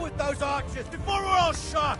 with those archers before we're all shot!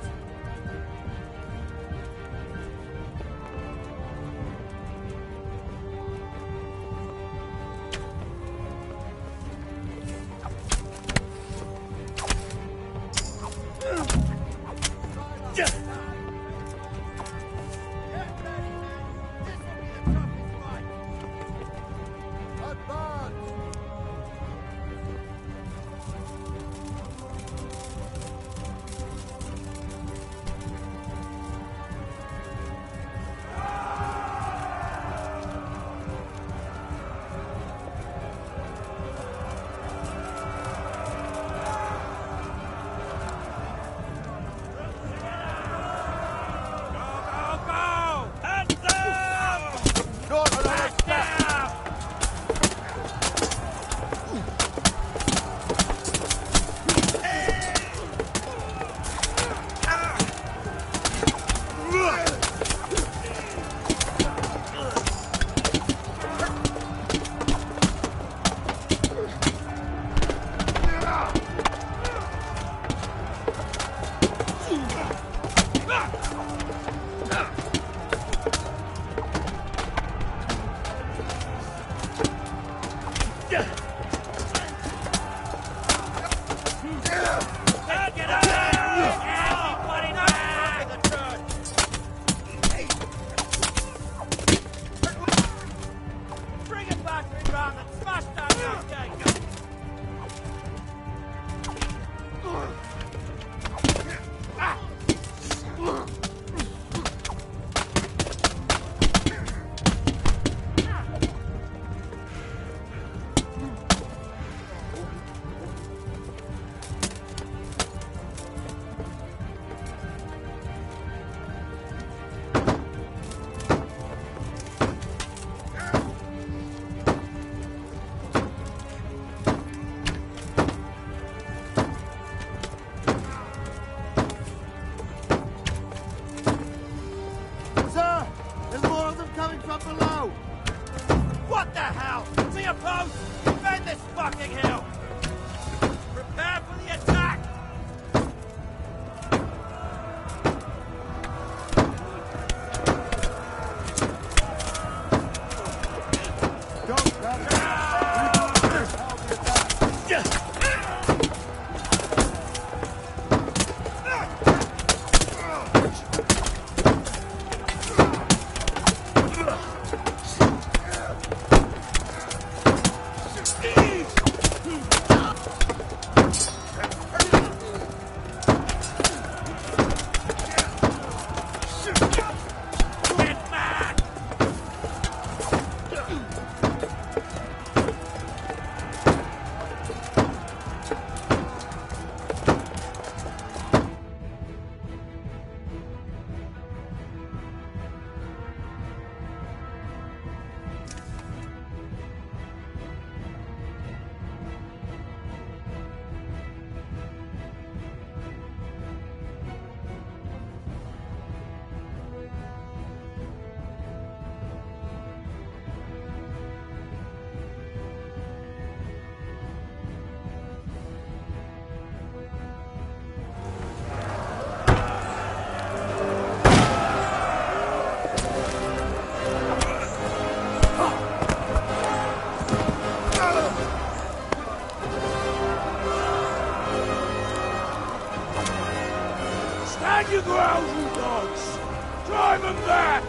Stand your ground, you dogs! Drive them back!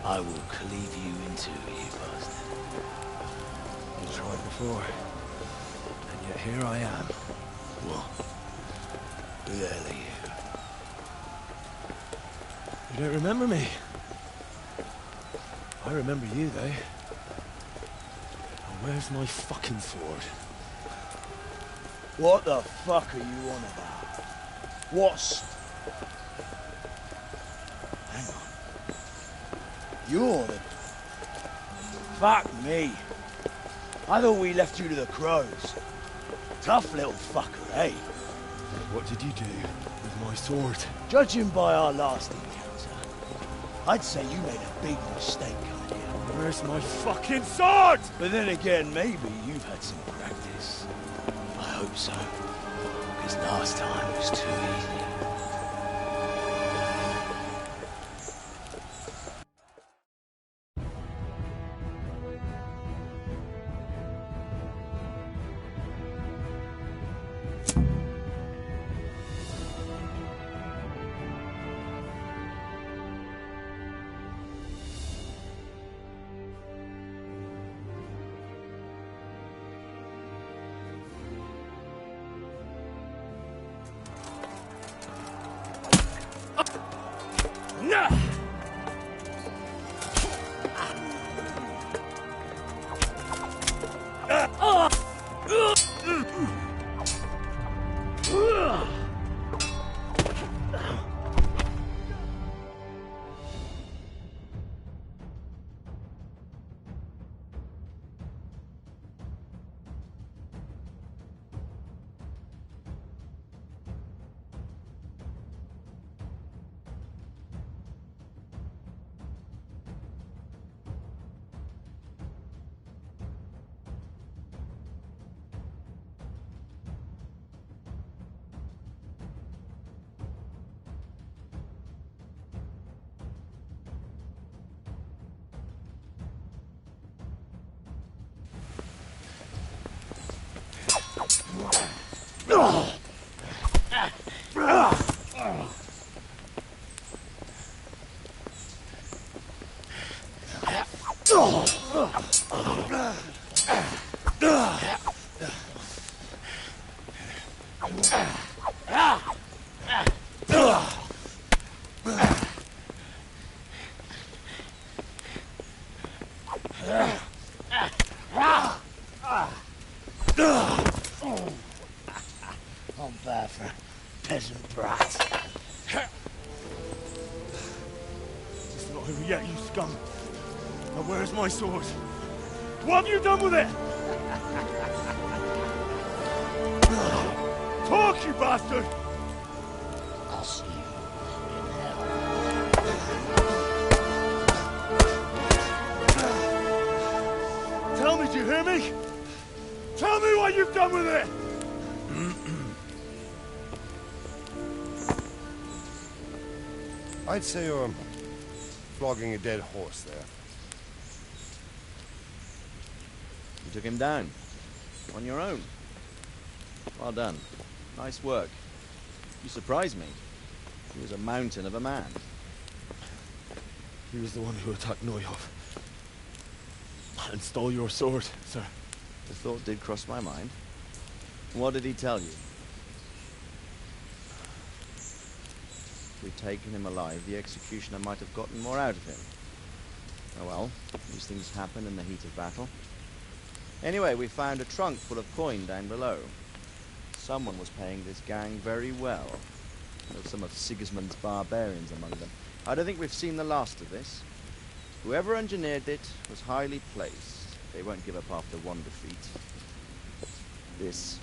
I will cleave you in two, you bastard. You tried before, and yet here I am. What? Who the hell are you? You don't remember me? I remember you, though. Now, where's my fucking sword? What the fuck are you on about? What's... Hang on. You're the... Fuck me. I thought we left you to the crows. Tough little fucker, eh? What did you do with my sword? Judging by our last encounter, I'd say you made a big mistake coming here. Where's my fucking sword? But then again, maybe you've had some practice. I hope so. Because last time was too easy. I'm bad for a peasant brat. It's not over yet, you scum. Now where's my sword? What have you done with it? Talk, you bastard! I'll see you in hell. Tell me, do you hear me? Tell me what you've done with it! I'd say you're flogging a dead horse there. You took him down. On your own. Well done. Nice work. You surprised me. He was a mountain of a man. He was the one who attacked Neuhoff. And stole your sword, sir. The thought did cross my mind. What did he tell you? If we'd taken him alive, the executioner might have gotten more out of him. Oh well, these things happen in the heat of battle. Anyway, we found a trunk full of coin down below. Someone was paying this gang very well. There were some of Sigismund's barbarians among them. I don't think we've seen the last of this. Whoever engineered it was highly placed. They won't give up after one defeat. This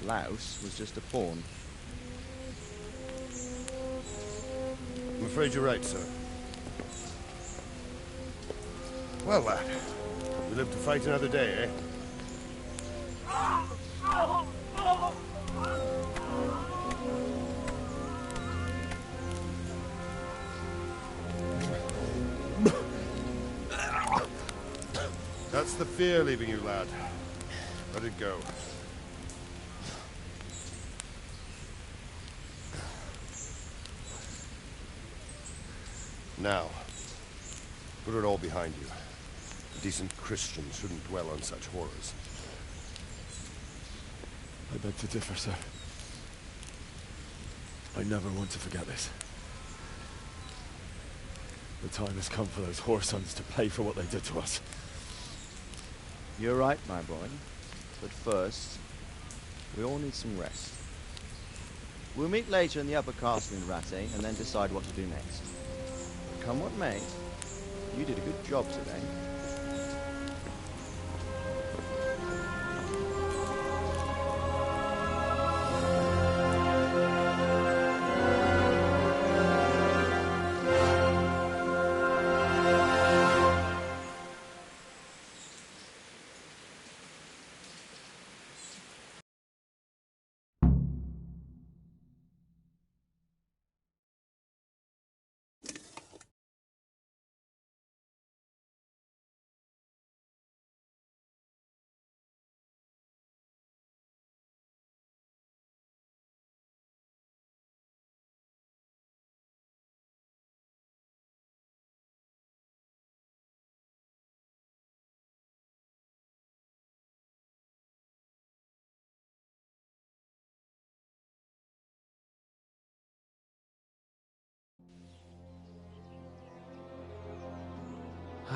louse was just a pawn. I'm afraid you're right, sir. Well, lad, we live to fight another day, eh? That's the fear leaving you, lad. Let it go. Now, put it all behind you. A decent Christian shouldn't dwell on such horrors. I beg to differ, sir. I never want to forget this. The time has come for those whoresons to pay for what they did to us. You're right, my boy. But first, we all need some rest. We'll meet later in the upper castle in Rattay and then decide what to do next. Come what may, you did a good job today.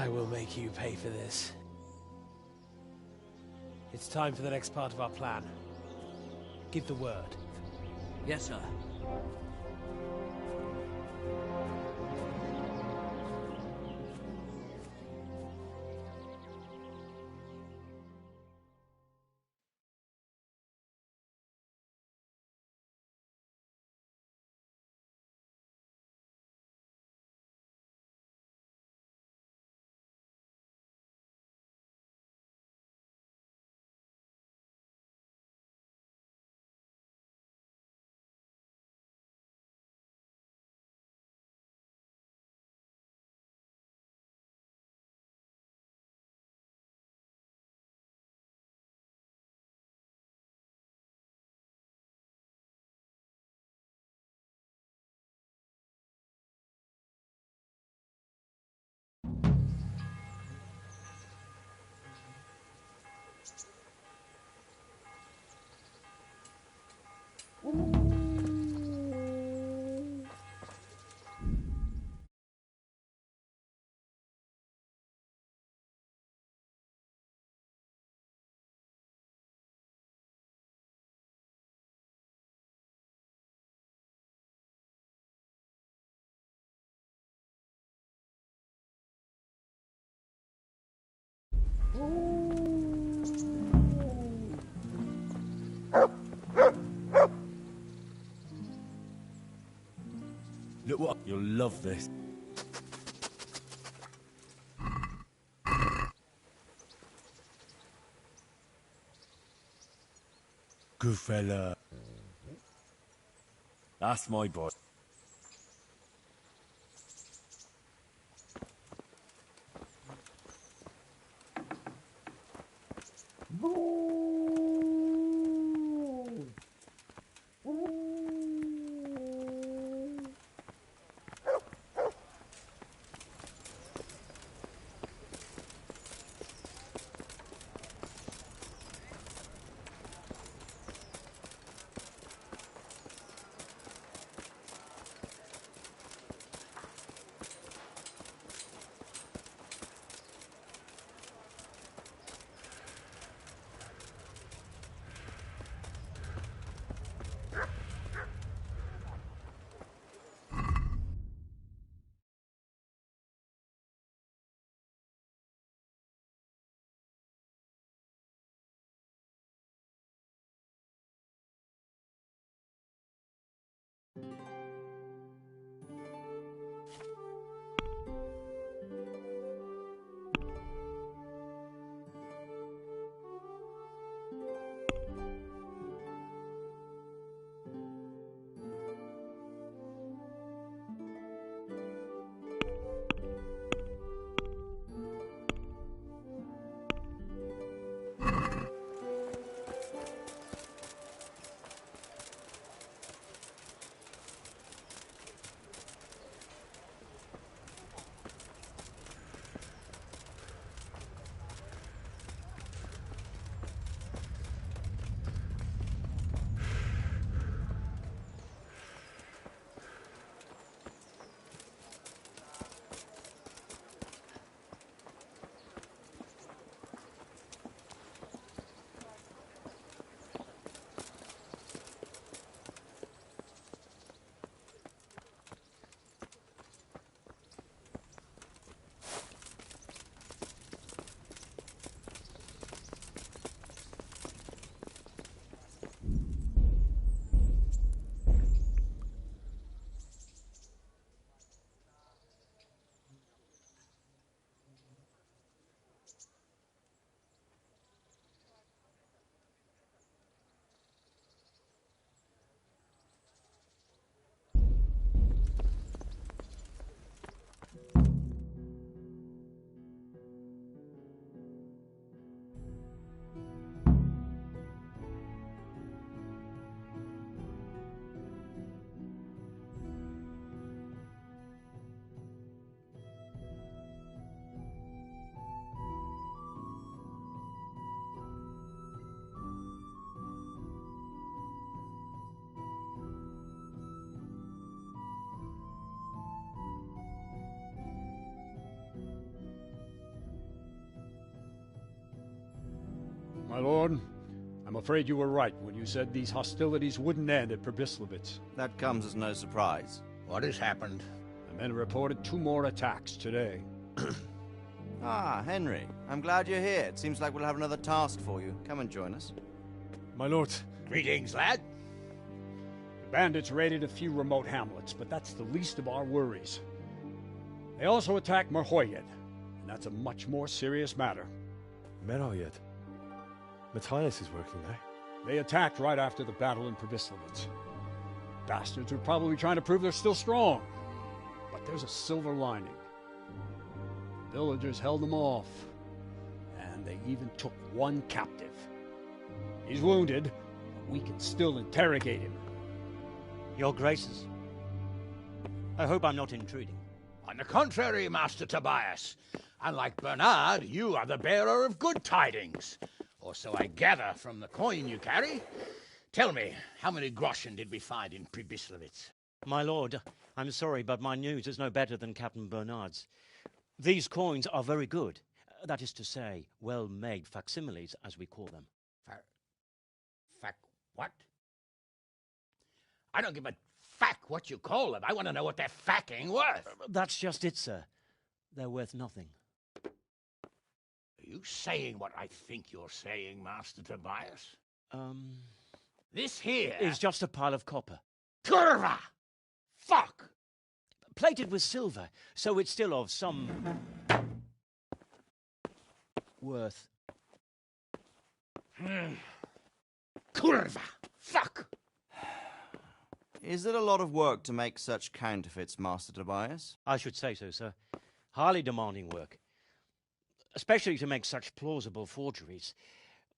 I will make you pay for this. It's time for the next part of our plan. Give the word. Yes, sir. Look what you'll love this. Good fella. That's my boy. lord, I'm afraid you were right when you said these hostilities wouldn't end at Pribyslavitz. That comes as no surprise. What has happened? The men reported 2 more attacks today. Ah, Henry. I'm glad you're here. It seems like we'll have another task for you. Come and join us. My lord. Greetings, lad. The bandits raided a few remote hamlets, but that's the least of our worries. They also attacked Merhoyed, and that's a much more serious matter. Merhoyed. Matthias is working there. They attacked right after the battle in Pribyslavitz. Bastards were probably trying to prove they're still strong. But there's a silver lining. The villagers held them off, and they even took 1 captive. He's wounded, but we can still interrogate him. Your Graces, I hope I'm not intruding. On the contrary, Master Tobias. Unlike Bernard, you are the bearer of good tidings. Or so I gather from the coin you carry. Tell me, how many groschen did we find in Pribyslavitz? My lord, I'm sorry, but my news is no better than Captain Bernard's. These coins are very good. That is to say, well-made facsimiles, as we call them. What? I don't give a what you call them. I want to know what they're facking worth. That's just it, sir. They're worth nothing. Are you saying what I think you're saying, Master Tobias? This here is just a pile of copper. Kurva! Fuck! Plated with silver, so it's still of some worth. Kurva! Fuck! Is it a lot of work to make such counterfeits, Master Tobias? I should say so, sir. Highly demanding work. Especially to make such plausible forgeries.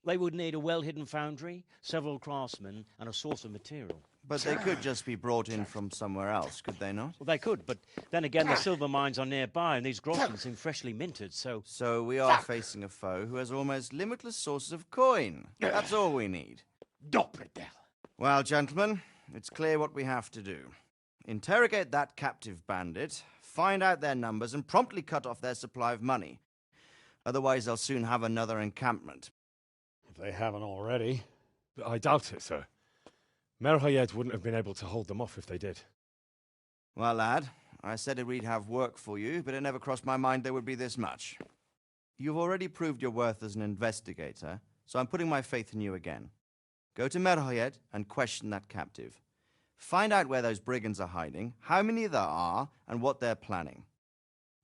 They would need a well-hidden foundry, several craftsmen, and a source of material. But they could just be brought in from somewhere else, could they not? Well, they could, but then again, the silver mines are nearby, and these groschen seem freshly minted, so... So we are facing a foe who has almost limitless sources of coin. That's all we need. Doppeltel. Well, gentlemen, it's clear what we have to do. Interrogate that captive bandit, find out their numbers, and promptly cut off their supply of money. Otherwise, they'll soon have another encampment. If they haven't already. I doubt it, sir. Merhoyed wouldn't have been able to hold them off if they did. Well, lad, I said we'd have work for you, but it never crossed my mind there would be this much. You've already proved your worth as an investigator, so I'm putting my faith in you again. Go to Merhoyed and question that captive. Find out where those brigands are hiding, how many there are, and what they're planning.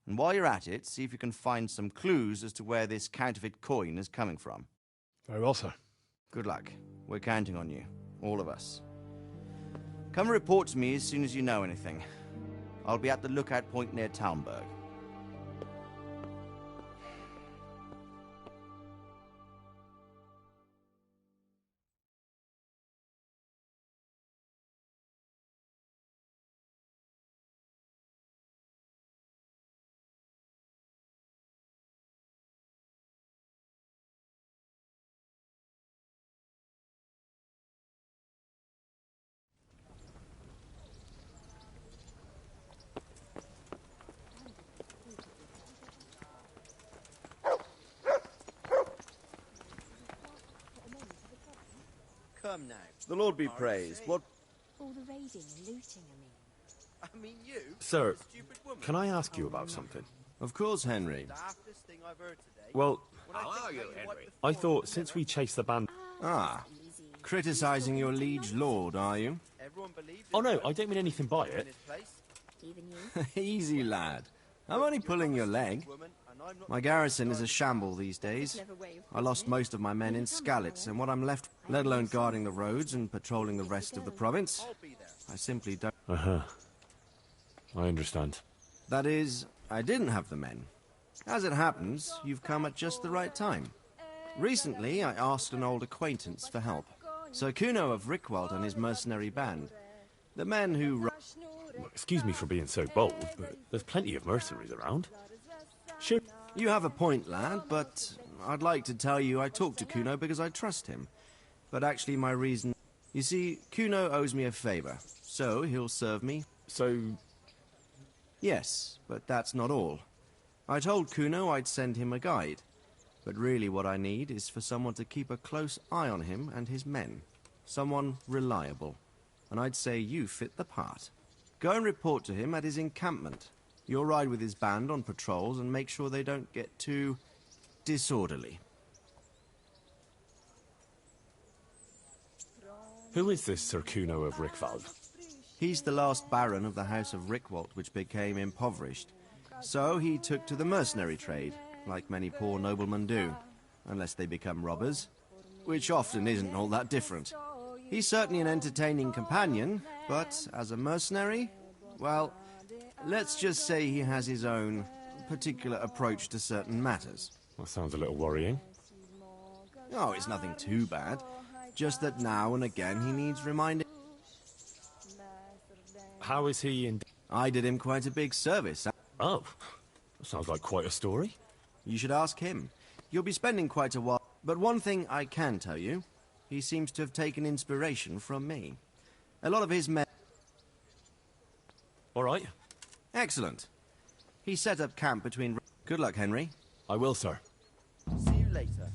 And while you're at it, see if you can find some clues as to where this counterfeit coin is coming from. Very well, sir. Good luck. We're counting on you. All of us. Come report to me as soon as you know anything. I'll be at the lookout point near Talmberg. Come now. The Lord be praised. What? All the raiding and looting, I mean you? Sir, can I ask you about something? Of course, Henry. Well, How are you, Henry? I thought since we chased the band... Ah, criticizing your liege lord, are you? Oh no, I don't mean anything by it. even you. Easy, lad. I'm only pulling your leg. My garrison is a shamble these days. I lost most of my men in Skalitz, and what I'm left, let alone guarding the roads and patrolling the rest of the province, I simply don't... Uh-huh. I understand. That is, I didn't have the men. As it happens, you've come at just the right time. Recently, I asked an old acquaintance for help. Sir Kuno of Rickwald and his mercenary band. The men who... Excuse me for being so bold, but there's plenty of mercenaries around. Sure. You have a point, lad, but I'd like to tell you I talked to Kuno because I trust him. But actually my reason... You see, Kuno owes me a favor, so he'll serve me. So... Yes, but that's not all. I told Kuno I'd send him a guide. But really what I need is for someone to keep a close eye on him and his men. Someone reliable. And I'd say you fit the part. Go and report to him at his encampment. You'll ride with his band on patrols and make sure they don't get too disorderly. Who is this Sir Kuno of Rickwald? He's the last baron of the House of Rickwald, which became impoverished. So he took to the mercenary trade, like many poor noblemen do, unless they become robbers, which often isn't all that different. He's certainly an entertaining companion, but as a mercenary, well, let's just say he has his own particular approach to certain matters. That sounds a little worrying. Oh, it's nothing too bad. Just that now and again he needs reminding. How is he in... I did him quite a big service. Oh, that sounds like quite a story. You should ask him. You'll be spending quite a while. But one thing I can tell you, he seems to have taken inspiration from me. A lot of his men... All right. Excellent. He set up camp between... Good luck, Henry. I will, sir. See you later.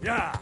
Yeah.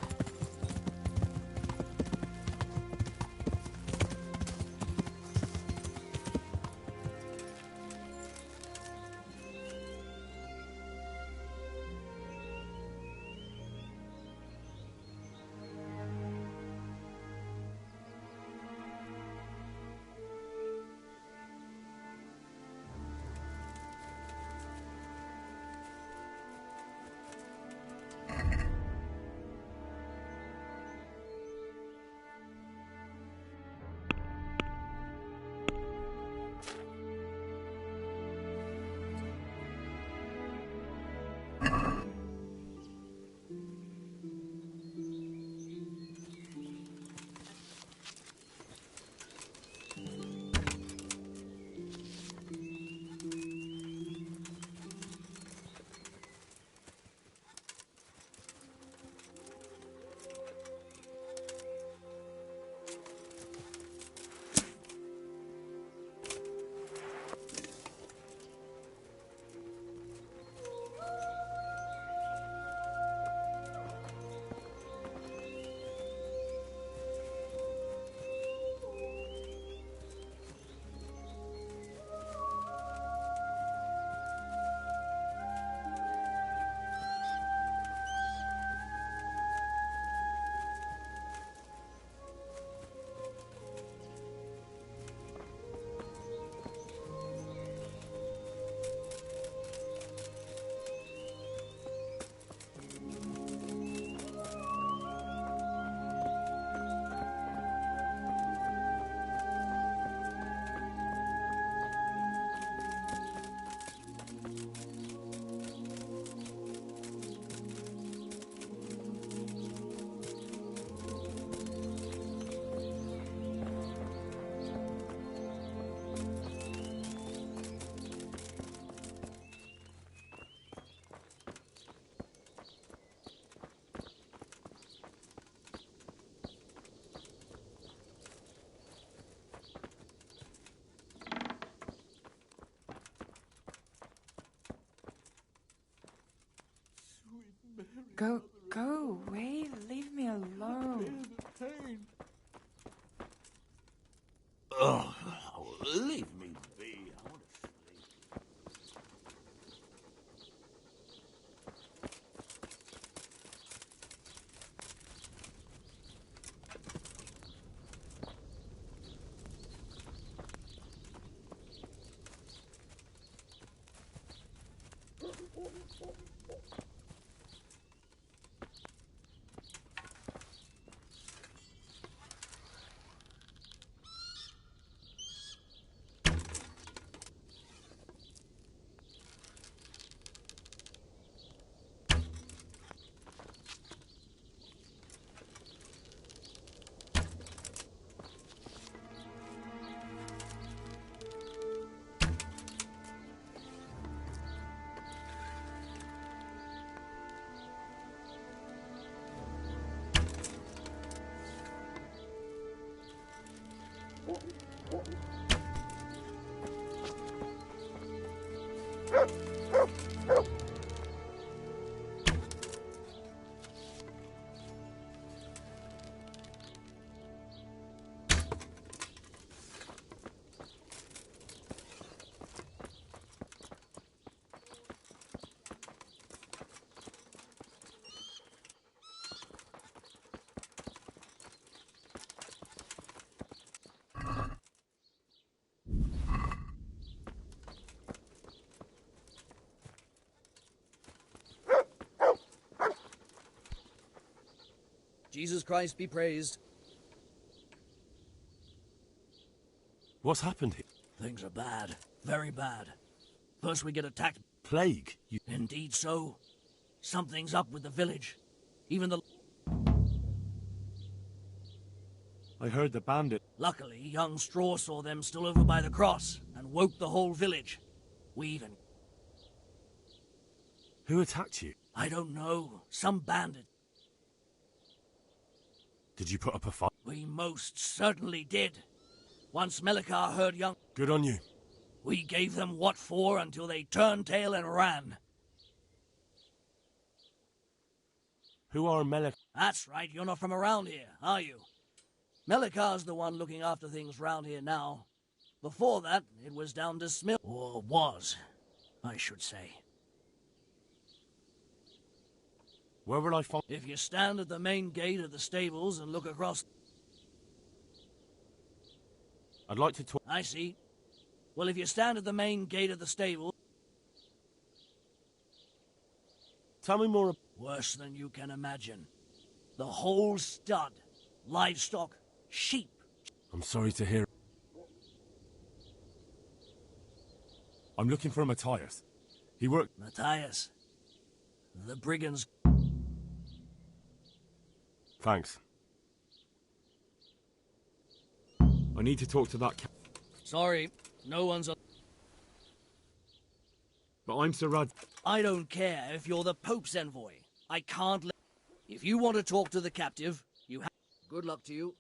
Go away. Leave me alone. Oh, leave me be. I want to sleep. Jesus Christ be praised. What's happened here? Things are bad. Very bad. First we get attacked. Plague? Indeed so. Something's up with the village. Even the... I heard the bandit. Luckily, young Straw saw them still over by the cross and woke the whole village. We even... Who attacked you? I don't know. Some bandit. Did you put up a fight? We most certainly did. Once Melikar heard young... Good on you. We gave them what for until they turned tail and ran. Who are Melik? That's right, you're not from around here, are you? Melikar's the one looking after things round here now. Before that, it was down to Smil... Or was, I should say. Where will I find... If you stand at the main gate of the stables and look across... I'd like to talk... I see. Well, if you stand at the main gate of the stable... Tell me more... Worse than you can imagine. The whole stud. Livestock. Sheep. I'm sorry to hear... I'm looking for Matthias. He worked... Matthias. The brigands... Thanks. I need to talk to that... Sorry, no one's... But I'm Sir Rad... I don't care if you're the Pope's envoy. I can't let... If you want to talk to the captive, you have... Good luck to you.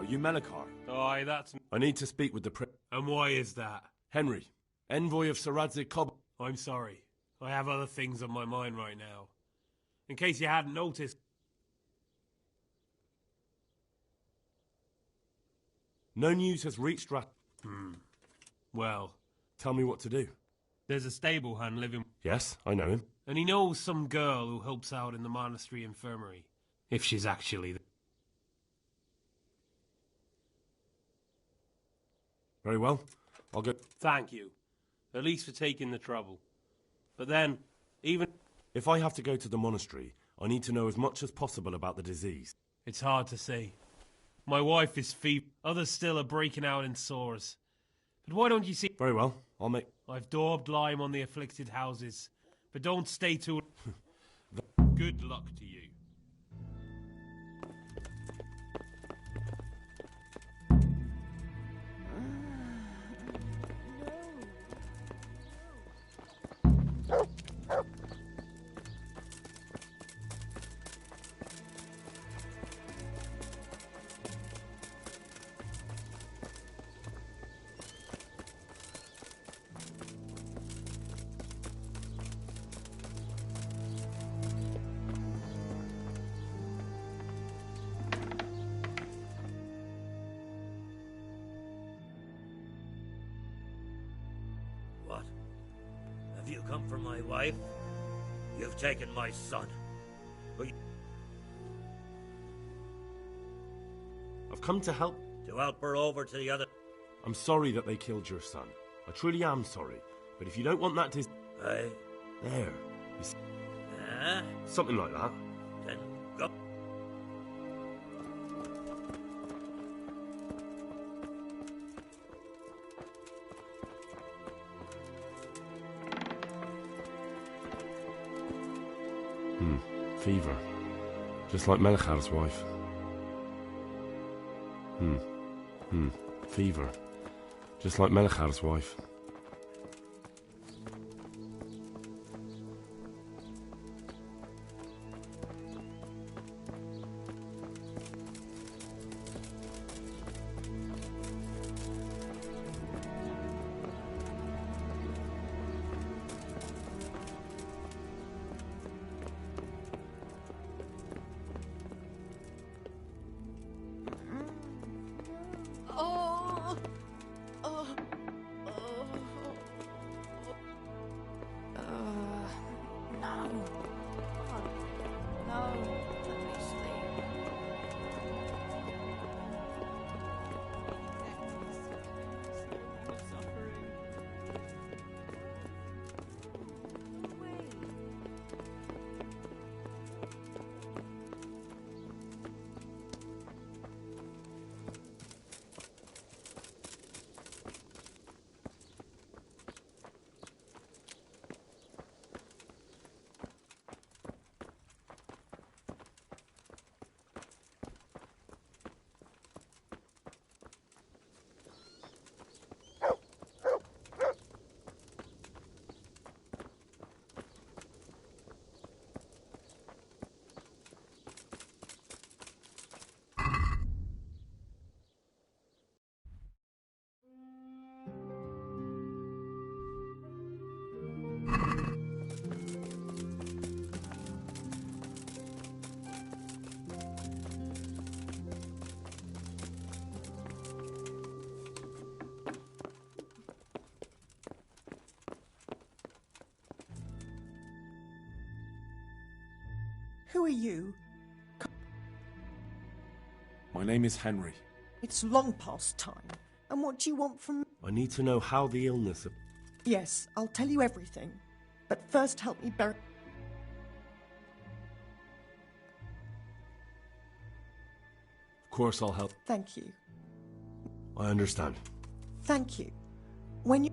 You Melikar? Aye, that's... I need to speak with the And why is that? Henry, envoy of Sir Radzig Cobb. I'm sorry. I have other things on my mind right now. In case you hadn't noticed... No news has reached Well... Tell me what to do. There's a stable hand living... Yes, I know him. And he knows some girl who helps out in the monastery infirmary. If she's actually there. Very well. I'll go... Thank you. At least for taking the trouble. But then, even... If I have to go to the monastery, I need to know as much as possible about the disease. It's hard to say. My wife is feeble. Others still are breaking out in sores. But why don't you see... Very well. I'll make... I've daubed lime on the afflicted houses. But don't stay too... Good luck to you. What? Have you come for my wife? You've taken my son. I've come to help. To help her over to the other... I'm sorry that they killed your son. I truly am sorry. But if you don't want that to... Aye. There. Something like that. Then go. Fever. Just like Melichar's wife. Fever. Just like Melichar's wife. Who are you? My name is Henry. It's long past time. And what do you want from... I need to know how the illness of... Yes, I'll tell you everything. But first help me bury... Of course I'll help. Thank you. I understand. Thank you. When you...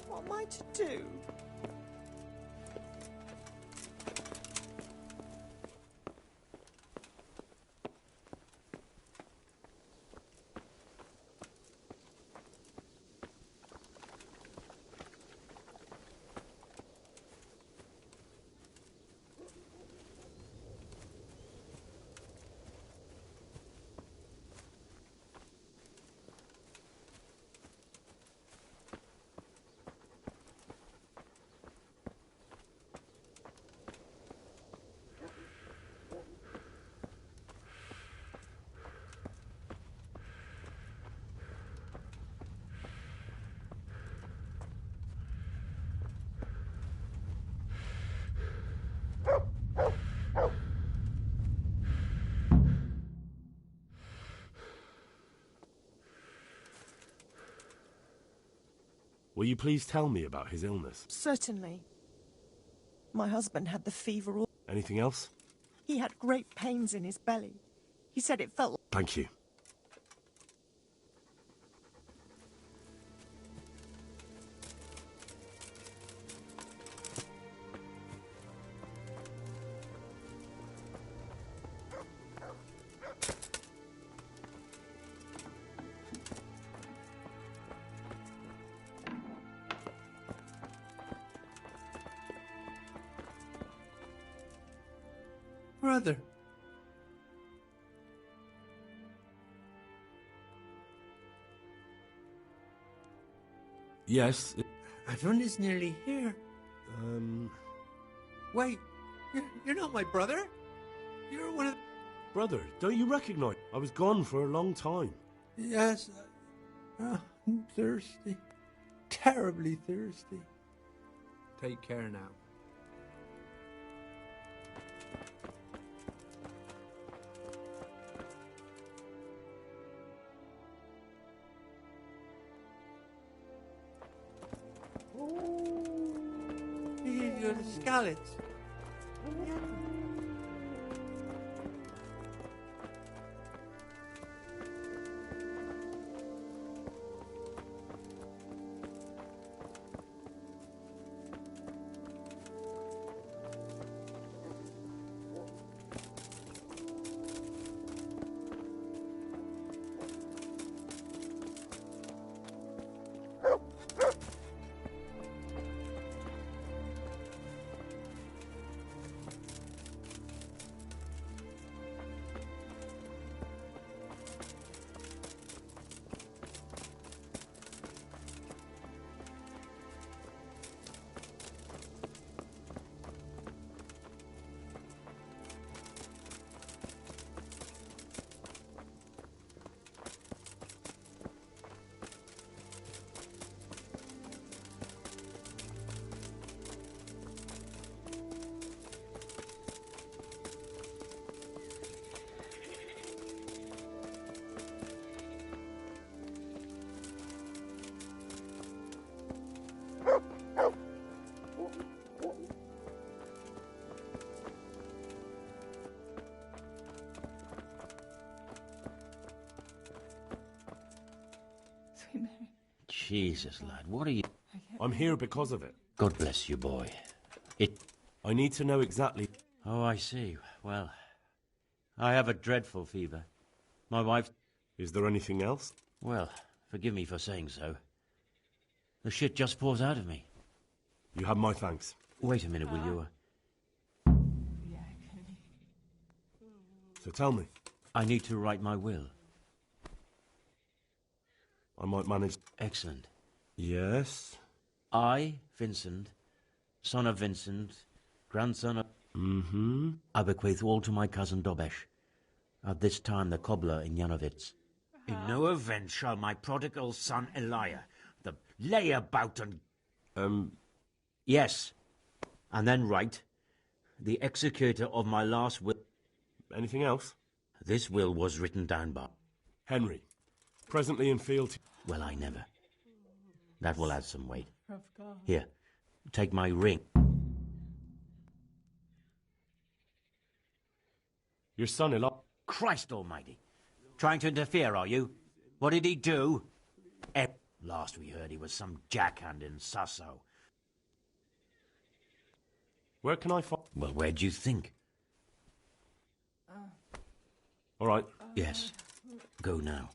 What am I to do? Will you please tell me about his illness? Certainly. My husband had the fever all... Anything else? He had great pains in his belly. He said it felt... Thank you. Brother. Yes. Everyone is nearly here. Wait, you're not my brother? You're one of... Brother, don't you recognize? I was gone for a long time. Yes. I'm thirsty. Terribly thirsty. Take care now. You're the scallops. Jesus, lad, what are you... I'm here because of it. God bless you, boy. I need to know exactly... Oh, I see. Well, I have a dreadful fever. My wife... Is there anything else? Well, forgive me for saying so. The shit just pours out of me. You have my thanks. Wait a minute, will you? So tell me. I need to write my will. I might manage... Excellent. Yes? I, Vincent, son of Vincent, grandson of... Mm-hmm. I bequeath all to my cousin Dobesh, at this time the cobbler in Yanovitz. In no event shall my prodigal son Elia, the layabout and... Yes, and then write, the executor of my last will... Anything else? This will was written down by... Henry, presently in field... Well, I never. That will add some weight. Here, take my ring. Your son, Eli... Christ almighty. Trying to interfere, are you? What did he do? Last we heard he was some jackhand in Sasso. Where can I find... Well, where do you think? All right. Yes. Go now.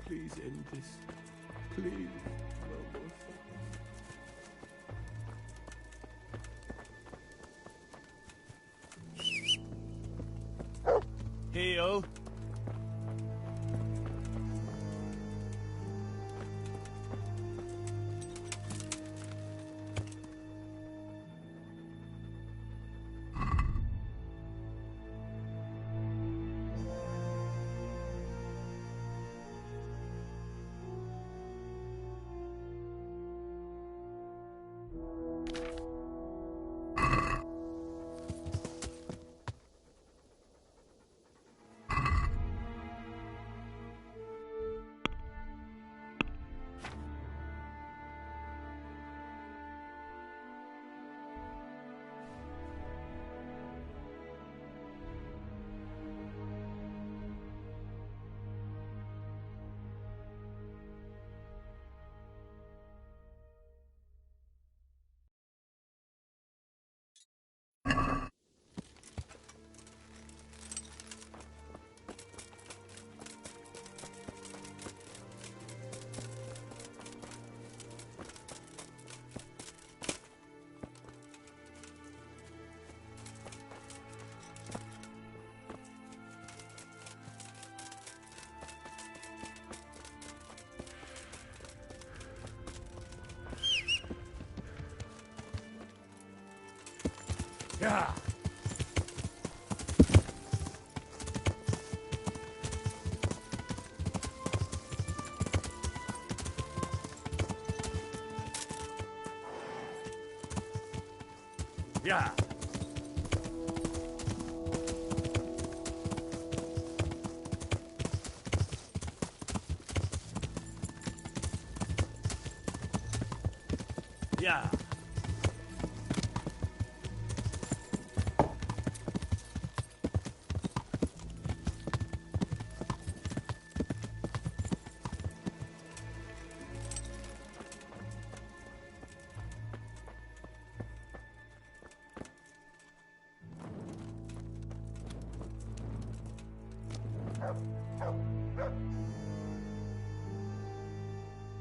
Please end this. Please. Heyo. Yeah. Yeah. Yeah.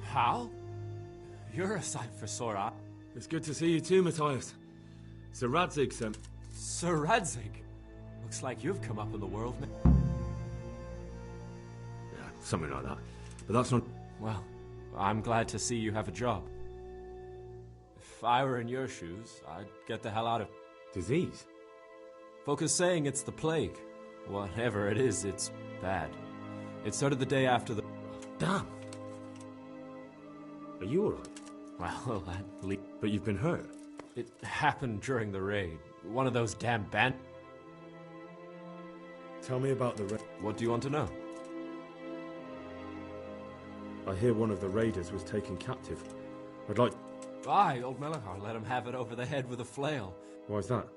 Hal? You're a sight for sore eyes. It's good to see you too, Matthias. Sir Radzig sent... Sir Radzig? Looks like you've come up in the world, man. Yeah, something like that. But that's not... Well, I'm glad to see you have a job. If I were in your shoes, I'd get the hell out of... Disease? Folk are saying it's the plague. Whatever it is, it's bad. It started the day after the... Damn! Are you alright? Well, at least... But you've been hurt? It happened during the raid. One of those damn band... Tell me about the raid. What do you want to know? I hear one of the raiders was taken captive. I'd like... Aye, old Melikar let him have it over the head with a flail. Why's that?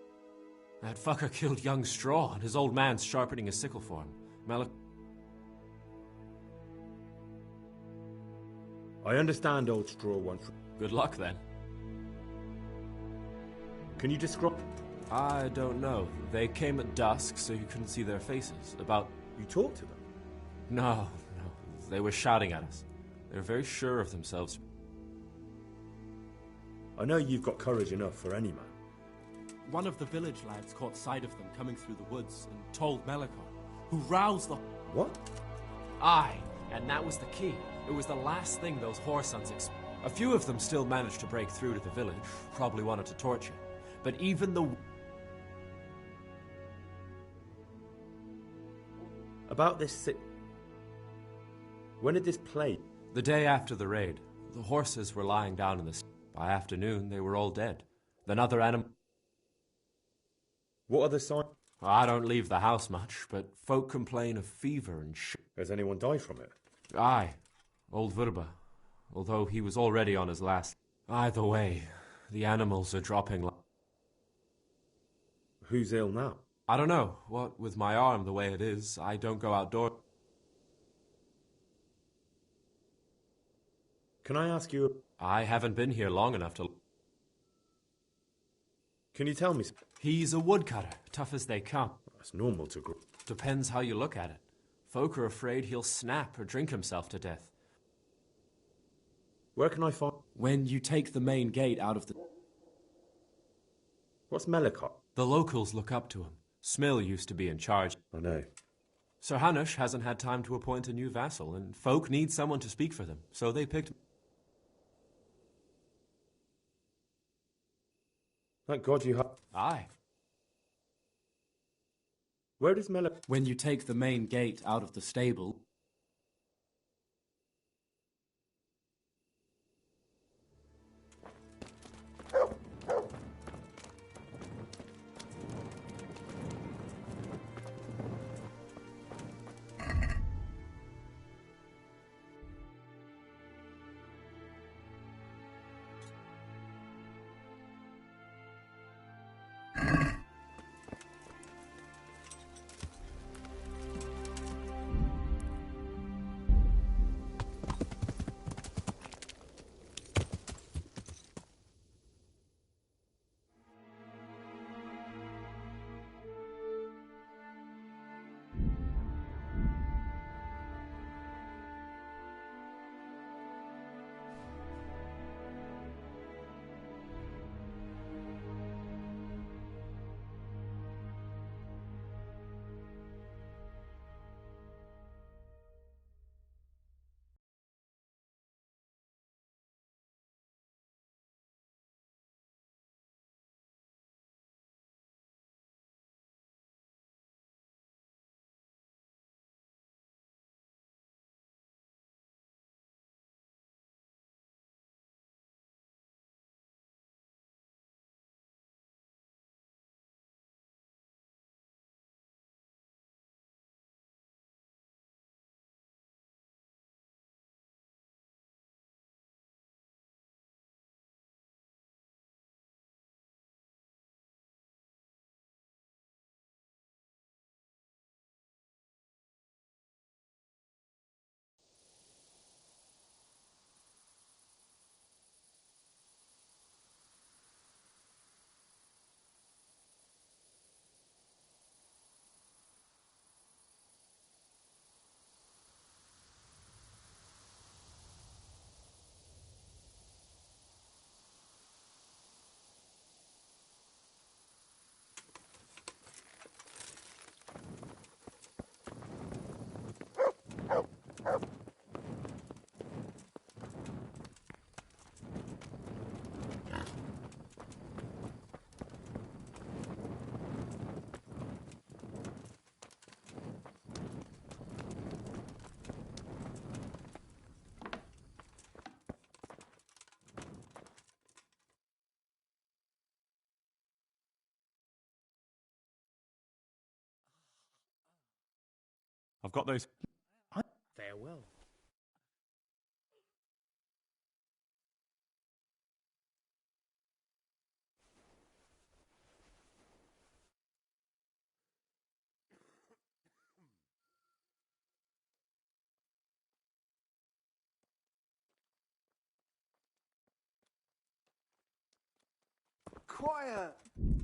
That fucker killed young Straw, and his old man's sharpening a sickle for him. I understand old Straw wants... Good luck, then. Can you describe... I don't know. They came at dusk, so you couldn't see their faces. About... You talked to them? No. They were shouting at us. They were very sure of themselves. I know you've got courage enough for any man. One of the village lads caught sight of them coming through the woods and told Melikar, who roused the... What? Aye, and that was the key. It was the last thing those whoresons A few of them still managed to break through to the village, probably wanted to torture. But even the... About this When did this play? The day after the raid. The horses were lying down in the... By afternoon, they were all dead. Then other animals... What are the signs? I don't leave the house much, but folk complain of fever and Has anyone died from it? Aye, old Vurba. Although he was already on his last... Either way, the animals are dropping Who's ill now? I don't know. What with my arm the way it is, I don't go outdoors. Can I ask you... I haven't been here long enough to... Can you tell me... He's a woodcutter, tough as they come. That's normal to grow. Depends how you look at it. Folk are afraid he'll snap or drink himself to death. Where can I find... When you take the main gate out of the... What's Melikar? The locals look up to him. Smill used to be in charge. I know. Sir Hanush hasn't had time to appoint a new vassal, and folk need someone to speak for them, so they picked... Thank God you have... Aye. Where does Melikar... When you take the main gate out of the stable... I've got those... Farewell. quiet.